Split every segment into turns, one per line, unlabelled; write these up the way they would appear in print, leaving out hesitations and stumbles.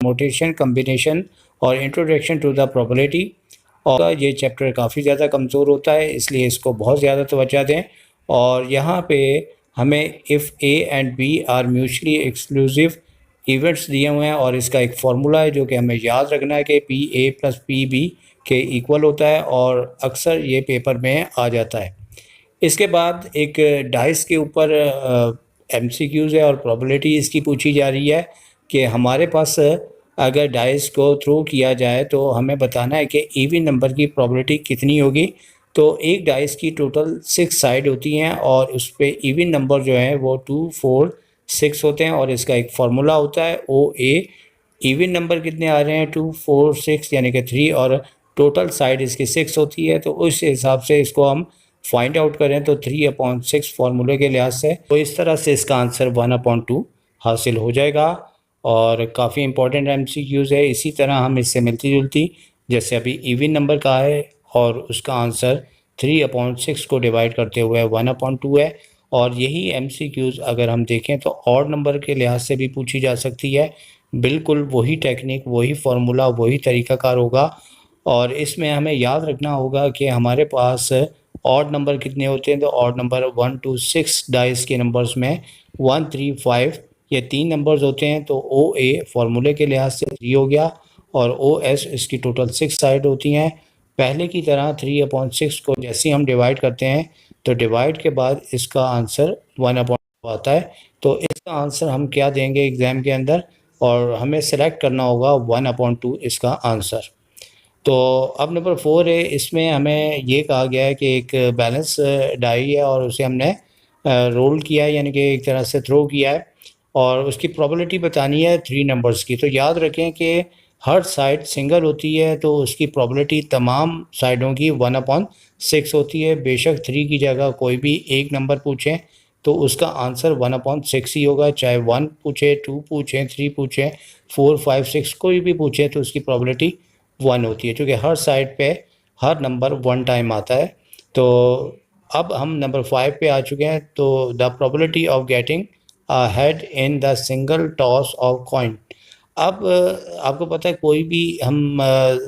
Mutation, combination और introduction to the probability. और ये चैप्टर काफ़ी ज़्यादा कमज़ोर होता है, इसलिए इसको बहुत ज़्यादा तवज्जो दें। और यहाँ पे हमें if A and B are mutually exclusive events दिए हुए हैं और इसका एक फार्मूला है जो कि हमें याद रखना है कि P A plus P B के इक्वल होता है, और अक्सर ये पेपर में आ जाता है। इसके बाद एक डाइस के ऊपर एमसीक्यूज़ है और प्रोबेबिलिटी इसकी पूछी जा रही है कि हमारे पास अगर डाइस को थ्रो किया जाए तो हमें बताना है कि इवन नंबर की प्रोबेबिलिटी कितनी होगी। तो एक डाइस की टोटल 6 साइड होती हैं और उस पर इवन नंबर जो है वो 2, 4, 6 होते हैं, और इसका एक फार्मूला होता है ओ ए। इवन नंबर कितने आ रहे हैं 2, 4, 6 यानी कि 3, और टोटल साइड इसकी 6 होती है। तो उस हिसाब से इसको हम फाइंड आउट करें तो 3/6 फार्मूले के लिहाज से, तो इस तरह से इसका आंसर 1/2 हासिल हो जाएगा। और काफ़ी इंपॉर्टेंट एमसीक्यूज़ है। इसी तरह हम इससे मिलती जुलती, जैसे अभी इवन नंबर का है और उसका आंसर 3/6 को डिवाइड करते हुए 1/2 है। और यही एमसीक्यूज़ अगर हम देखें तो ऑड नंबर के लिहाज से भी पूछी जा सकती है। बिल्कुल वही टेक्निक, वही फार्मूला, वही तरीक़ाकार होगा। और इसमें हमें याद रखना होगा कि हमारे पास ऑड नंबर कितने होते हैं। तो ऑड नंबर 1 to 6 डाइस के नंबर्स में 1, 3, 5 ये 3 नंबर्स होते हैं। तो ओ ए फार्मूले के लिहाज से 3 हो गया, और ओ एस इसकी टोटल 6 साइड होती हैं। पहले की तरह 3/6 को जैसे हम डिवाइड करते हैं तो डिवाइड के बाद इसका आंसर 1/2 आता है। तो इसका आंसर हम क्या देंगे एग्ज़ाम के अंदर, और हमें सेलेक्ट करना होगा 1/2 इसका आंसर। तो अब नंबर 4 है, इसमें हमें ये कहा गया है कि एक बैलेंस डाई है और उसे हमने रोल किया है, यानी कि एक तरह से थ्रो किया है, और उसकी प्रोबेबिलिटी बतानी है 3 नंबर्स की। तो याद रखें कि हर साइड सिंगल होती है तो उसकी प्रोबेबिलिटी तमाम साइडों की 1/6 होती है। बेशक 3 की जगह कोई भी एक नंबर पूछें तो उसका आंसर 1/6 ही होगा, चाहे 1 पूछे, 2 पूछें, 3 पूछें, 4, 5, 6 कोई भी पूछे तो उसकी प्रोबेबिलिटी 1 होती है, क्योंकि हर साइड पे हर नंबर 1 टाइम आता है। तो अब हम नंबर 5 पे आ चुके हैं। तो the probability of getting a head in the single toss of coin. अब आपको पता है कोई भी हम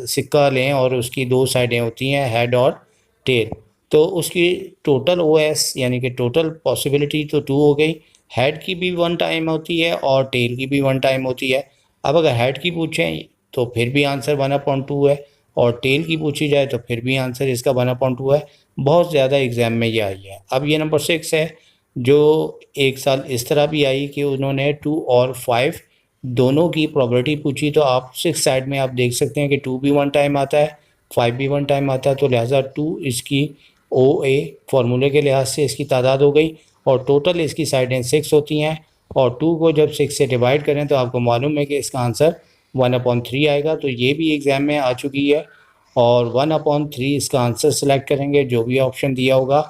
सिक्का लें और उसकी 2 साइडें होती हैं, हेड और टेल। तो उसकी टोटल ओएस यानी कि टोटल पॉसिबिलिटी तो 2 हो गई। हेड की भी 1 टाइम होती है और टेल की भी 1 टाइम होती है। अब अगर हेड की पूछें तो फिर भी आंसर 1/2 है, और टेल की पूछी जाए तो फिर भी आंसर इसका 1/2 है। बहुत ज़्यादा एग्ज़ाम में ये आई है। अब ये नंबर 6 है, जो एक साल इस तरह भी आई कि उन्होंने 2 और 5 दोनों की प्रोबेबिलिटी पूछी। तो आप 6 साइड में आप देख सकते हैं कि 2 भी 1 टाइम आता है, 5 भी 1 टाइम आता है। तो लिहाजा 2 इसकी ओ ए फार्मूले के लिहाज से इसकी तादाद हो गई, और टोटल इसकी साइडें 6 होती हैं। और 2 को जब 6 से डिवाइड करें तो आपको मालूम है कि इसका आंसर 1/3 आएगा। तो ये भी एग्ज़ाम में आ चुकी है, और 1/3 इसका आंसर सेलेक्ट करेंगे जो भी ऑप्शन दिया होगा।